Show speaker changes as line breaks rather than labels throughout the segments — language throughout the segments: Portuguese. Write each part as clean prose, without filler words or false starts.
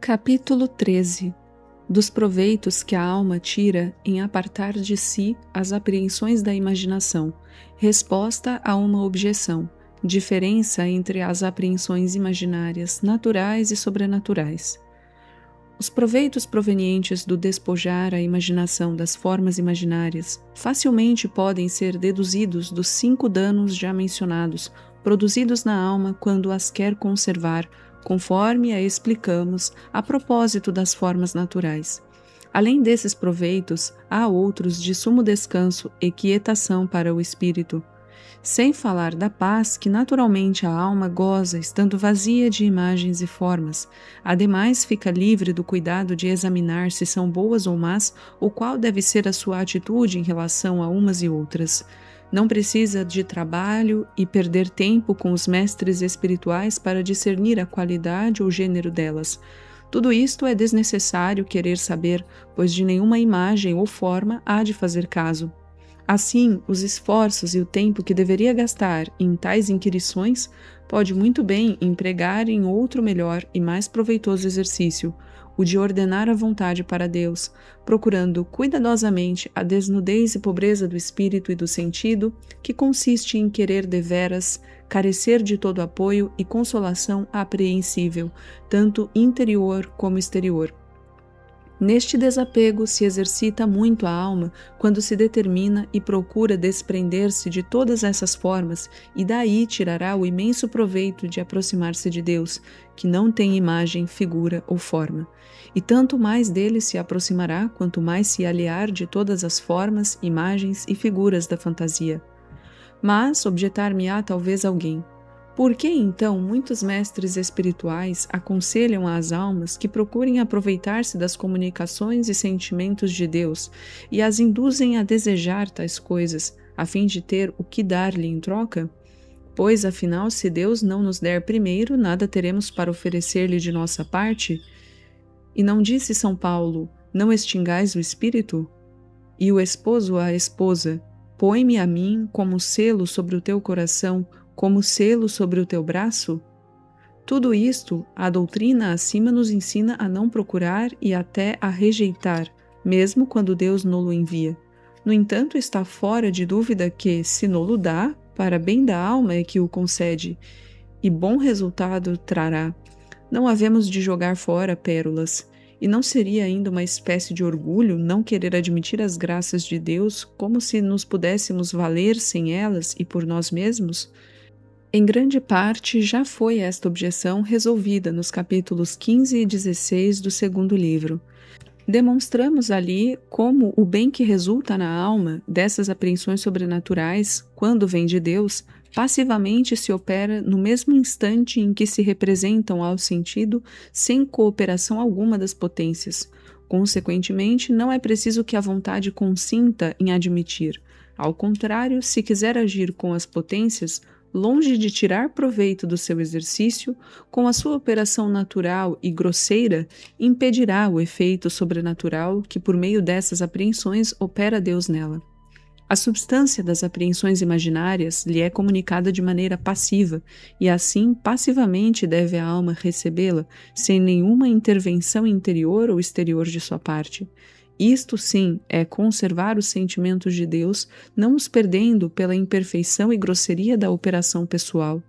Capítulo 13. Dos proveitos que a alma tira em apartar de si as apreensões da imaginação. Resposta a uma objeção. Diferença entre as apreensões imaginárias, naturais e sobrenaturais. Os proveitos provenientes do despojar a imaginação das formas imaginárias facilmente podem ser deduzidos dos 5 danos já mencionados, produzidos na alma quando as quer conservar, conforme a explicamos a propósito das formas naturais. Além desses proveitos, há outros de sumo descanso e quietação para o espírito, sem falar da paz que naturalmente a alma goza estando vazia de imagens e formas. Ademais, fica livre do cuidado de examinar se são boas ou más, ou qual deve ser a sua atitude em relação a umas e outras. Não precisa de trabalho e perder tempo com os mestres espirituais para discernir a qualidade ou gênero delas. Tudo isto é desnecessário querer saber, pois de nenhuma imagem ou forma há de fazer caso. Assim, os esforços e o tempo que deveria gastar em tais inquirições pode muito bem empregar em outro melhor e mais proveitoso exercício, o de ordenar a vontade para Deus, procurando cuidadosamente a desnudez e pobreza do espírito e do sentido, que consiste em querer deveras carecer de todo apoio e consolação apreensível, tanto interior como exterior. Neste desapego se exercita muito a alma quando se determina e procura desprender-se de todas essas formas, e daí tirará o imenso proveito de aproximar-se de Deus, que não tem imagem, figura ou forma. E tanto mais dele se aproximará quanto mais se aliar de todas as formas, imagens e figuras da fantasia. Mas objetar-me-á talvez alguém: por que então muitos mestres espirituais aconselham às almas que procurem aproveitar-se das comunicações e sentimentos de Deus e as induzem a desejar tais coisas, a fim de ter o que dar-lhe em troca? Pois, afinal, se Deus não nos der primeiro, nada teremos para oferecer-lhe de nossa parte? E não disse São Paulo: não extingais o espírito? E o esposo à esposa: põe-me a mim como selo sobre o teu coração, como selo sobre o teu braço? Tudo isto, a doutrina acima nos ensina a não procurar e até a rejeitar, mesmo quando Deus nolo envia. No entanto, está fora de dúvida que, se nolo dá, para bem da alma é que o concede, e bom resultado trará. Não havemos de jogar fora pérolas. E não seria ainda uma espécie de orgulho não querer admitir as graças de Deus como se nos pudéssemos valer sem elas e por nós mesmos? Em grande parte já foi esta objeção resolvida nos capítulos 15 e 16 do segundo livro. Demonstramos ali como o bem que resulta na alma dessas apreensões sobrenaturais, quando vem de Deus, passivamente se opera no mesmo instante em que se representam ao sentido, sem cooperação alguma das potências. Consequentemente, não é preciso que a vontade consinta em admitir. Ao contrário, se quiser agir com as potências, longe de tirar proveito do seu exercício, com a sua operação natural e grosseira, impedirá o efeito sobrenatural que, por meio dessas apreensões, opera Deus nela. A substância das apreensões imaginárias lhe é comunicada de maneira passiva, e assim, passivamente deve a alma recebê-la, sem nenhuma intervenção interior ou exterior de sua parte. Isto, sim, é conservar os sentimentos de Deus, não os perdendo pela imperfeição e grosseria da operação pessoal.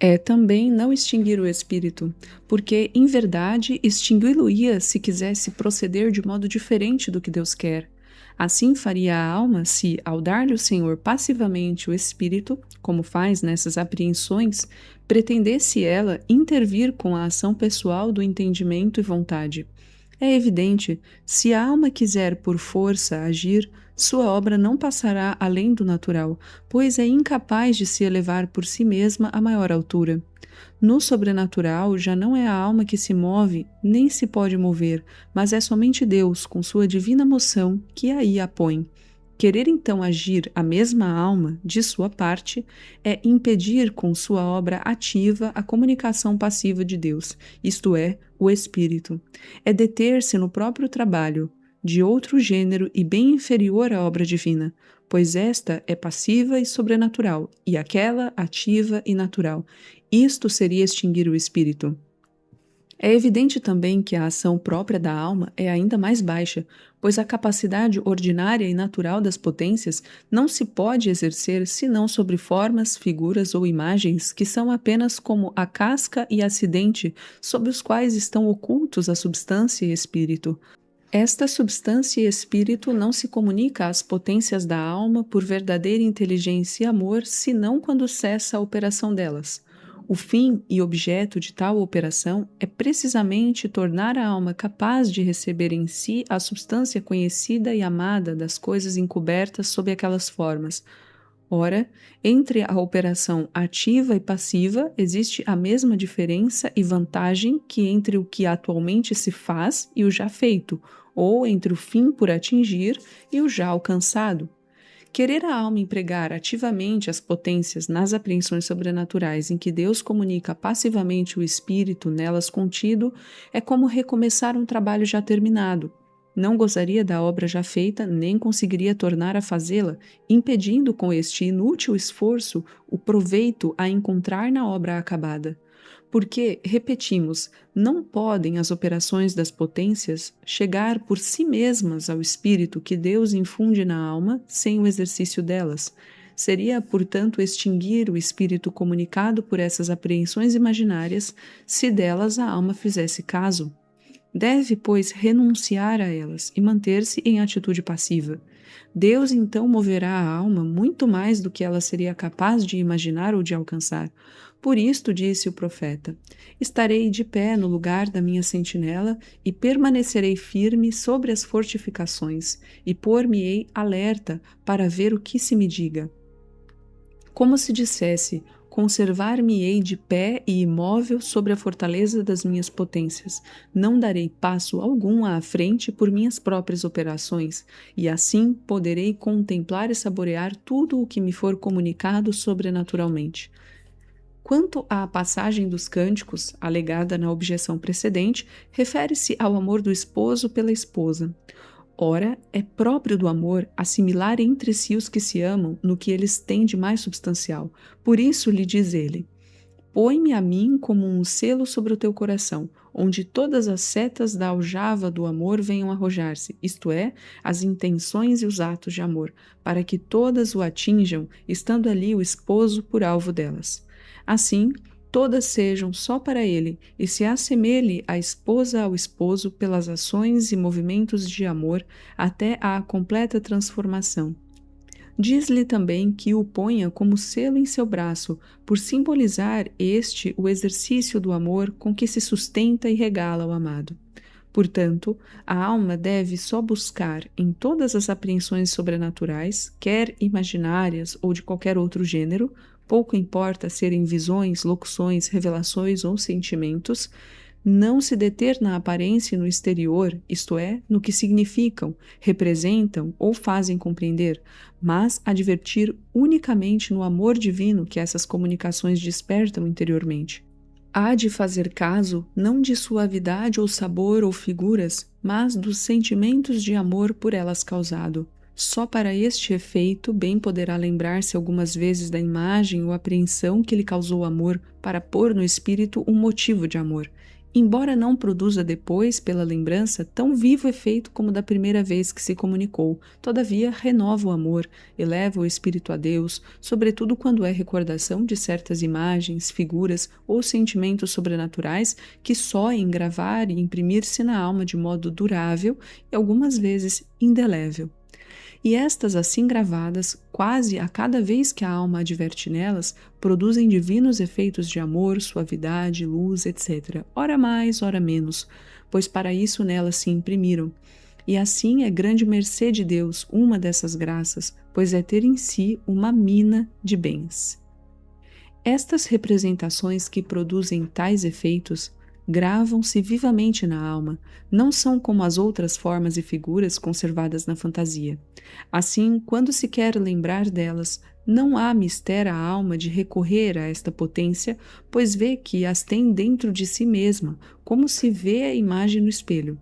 É também não extinguir o espírito, porque, em verdade, extingui-lo-ia se quisesse proceder de modo diferente do que Deus quer. Assim faria a alma se, ao dar-lhe o Senhor passivamente o espírito, como faz nessas apreensões, pretendesse ela intervir com a ação pessoal do entendimento e vontade. É evidente, se a alma quiser por força agir, sua obra não passará além do natural, pois é incapaz de se elevar por si mesma a maior altura. No sobrenatural, já não é a alma que se move, nem se pode mover, mas é somente Deus, com sua divina moção, que aí a põe. Querer então agir a mesma alma, de sua parte, é impedir com sua obra ativa a comunicação passiva de Deus, isto é, o Espírito. É deter-se no próprio trabalho, de outro gênero e bem inferior à obra divina, pois esta é passiva e sobrenatural, e aquela ativa e natural. Isto seria extinguir o Espírito. É evidente também que a ação própria da alma é ainda mais baixa, pois a capacidade ordinária e natural das potências não se pode exercer senão sobre formas, figuras ou imagens que são apenas como a casca e acidente sob os quais estão ocultos a substância e espírito. Esta substância e espírito não se comunica às potências da alma por verdadeira inteligência e amor, senão quando cessa a operação delas. O fim e objeto de tal operação é precisamente tornar a alma capaz de receber em si a substância conhecida e amada das coisas encobertas sob aquelas formas. Ora, entre a operação ativa e passiva existe a mesma diferença e vantagem que entre o que atualmente se faz e o já feito, ou entre o fim por atingir e o já alcançado. Querer a alma empregar ativamente as potências nas apreensões sobrenaturais em que Deus comunica passivamente o espírito nelas contido é como recomeçar um trabalho já terminado. Não gozaria da obra já feita, nem conseguiria tornar a fazê-la, impedindo com este inútil esforço o proveito a encontrar na obra acabada. Porque, repetimos, não podem as operações das potências chegar por si mesmas ao espírito que Deus infunde na alma sem o exercício delas. Seria, portanto, extinguir o espírito comunicado por essas apreensões imaginárias se delas a alma fizesse caso. Deve, pois, renunciar a elas e manter-se em atitude passiva. Deus então moverá a alma muito mais do que ela seria capaz de imaginar ou de alcançar. Por isto disse o profeta: estarei de pé no lugar da minha sentinela e permanecerei firme sobre as fortificações e pôr-me-ei alerta para ver o que se me diga. Como se dissesse: conservar-me-ei de pé e imóvel sobre a fortaleza das minhas potências. Não darei passo algum à frente por minhas próprias operações, e assim poderei contemplar e saborear tudo o que me for comunicado sobrenaturalmente. Quanto à passagem dos cânticos, alegada na objeção precedente, refere-se ao amor do esposo pela esposa. Ora, é próprio do amor assimilar entre si os que se amam no que eles têm de mais substancial. Por isso lhe diz ele: põe-me a mim como um selo sobre o teu coração, onde todas as setas da aljava do amor venham arrojar-se, isto é, as intenções e os atos de amor, para que todas o atinjam, estando ali o esposo por alvo delas. Assim, todas sejam só para ele, e se assemelhe a esposa ao esposo pelas ações e movimentos de amor até à completa transformação. Diz-lhe também que o ponha como selo em seu braço, por simbolizar este o exercício do amor com que se sustenta e regala o amado. Portanto, a alma deve só buscar em todas as apreensões sobrenaturais, quer imaginárias ou de qualquer outro gênero, pouco importa serem visões, locuções, revelações ou sentimentos, não se deter na aparência e no exterior, isto é, no que significam, representam ou fazem compreender, mas advertir unicamente no amor divino que essas comunicações despertam interiormente. Há de fazer caso não de suavidade ou sabor ou figuras, mas dos sentimentos de amor por elas causado. Só para este efeito bem poderá lembrar-se algumas vezes da imagem ou apreensão que lhe causou amor, para pôr no espírito um motivo de amor, embora não produza depois, pela lembrança, tão vivo efeito como da primeira vez que se comunicou. Todavia renova o amor, eleva o espírito a Deus, sobretudo quando é recordação de certas imagens, figuras ou sentimentos sobrenaturais que só em gravar e imprimir-se na alma de modo durável e algumas vezes indelével. E estas assim gravadas, quase a cada vez que a alma adverte nelas, produzem divinos efeitos de amor, suavidade, luz, etc., ora mais, ora menos, pois para isso nelas se imprimiram. E assim é grande mercê de Deus uma dessas graças, pois é ter em si uma mina de bens. Estas representações que produzem tais efeitos gravam-se vivamente na alma, não são como as outras formas e figuras conservadas na fantasia. Assim, quando se quer lembrar delas, não há mister à alma de recorrer a esta potência, pois vê que as tem dentro de si mesma, como se vê a imagem no espelho.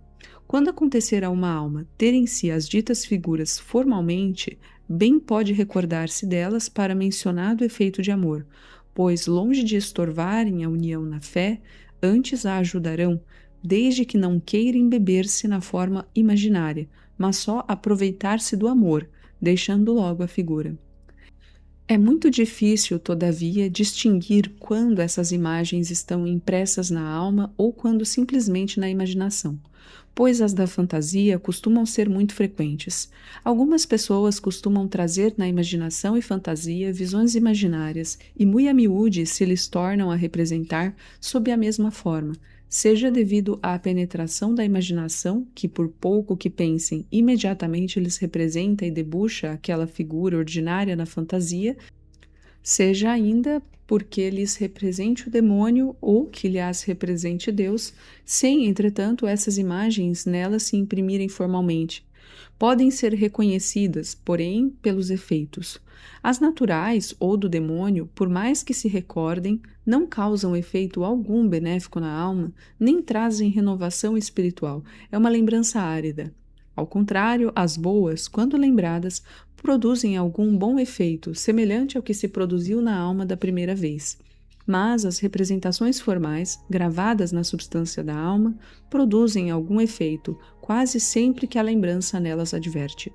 Quando acontecer a uma alma ter em si as ditas figuras formalmente, bem pode recordar-se delas para mencionado efeito de amor, pois, longe de estorvarem a união na fé, antes a ajudarão, desde que não queira embeber-se na forma imaginária, mas só aproveitar-se do amor, deixando logo a figura. É muito difícil, todavia, distinguir quando essas imagens estão impressas na alma ou quando simplesmente na imaginação, pois as da fantasia costumam ser muito frequentes. Algumas pessoas costumam trazer na imaginação e fantasia visões imaginárias e muito a miúde se lhes tornam a representar sob a mesma forma, seja devido à penetração da imaginação, que por pouco que pensem, imediatamente lhes representa e debuxa aquela figura ordinária na fantasia, seja ainda porque lhes represente o demônio ou que lhes represente Deus, sem, entretanto, essas imagens nelas se imprimirem formalmente. Podem ser reconhecidas, porém, pelos efeitos. As naturais ou do demônio, por mais que se recordem, não causam efeito algum benéfico na alma, nem trazem renovação espiritual. É uma lembrança árida. Ao contrário, as boas, quando lembradas, produzem algum bom efeito, semelhante ao que se produziu na alma da primeira vez. Mas as representações formais, gravadas na substância da alma, produzem algum efeito, quase sempre que a lembrança nelas adverte.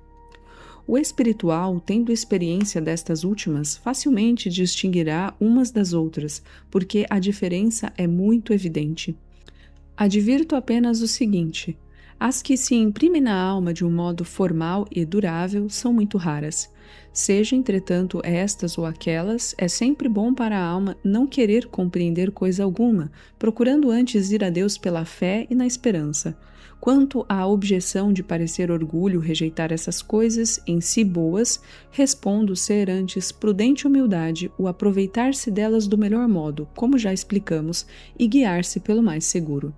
O espiritual, tendo experiência destas últimas, facilmente distinguirá umas das outras, porque a diferença é muito evidente. Advirto apenas o seguinte: as que se imprimem na alma de um modo formal e durável são muito raras. Seja, entretanto, estas ou aquelas, é sempre bom para a alma não querer compreender coisa alguma, procurando antes ir a Deus pela fé e na esperança. Quanto à objeção de parecer orgulho rejeitar essas coisas em si boas, respondo ser antes prudente humildade o aproveitar-se delas do melhor modo, como já explicamos, e guiar-se pelo mais seguro.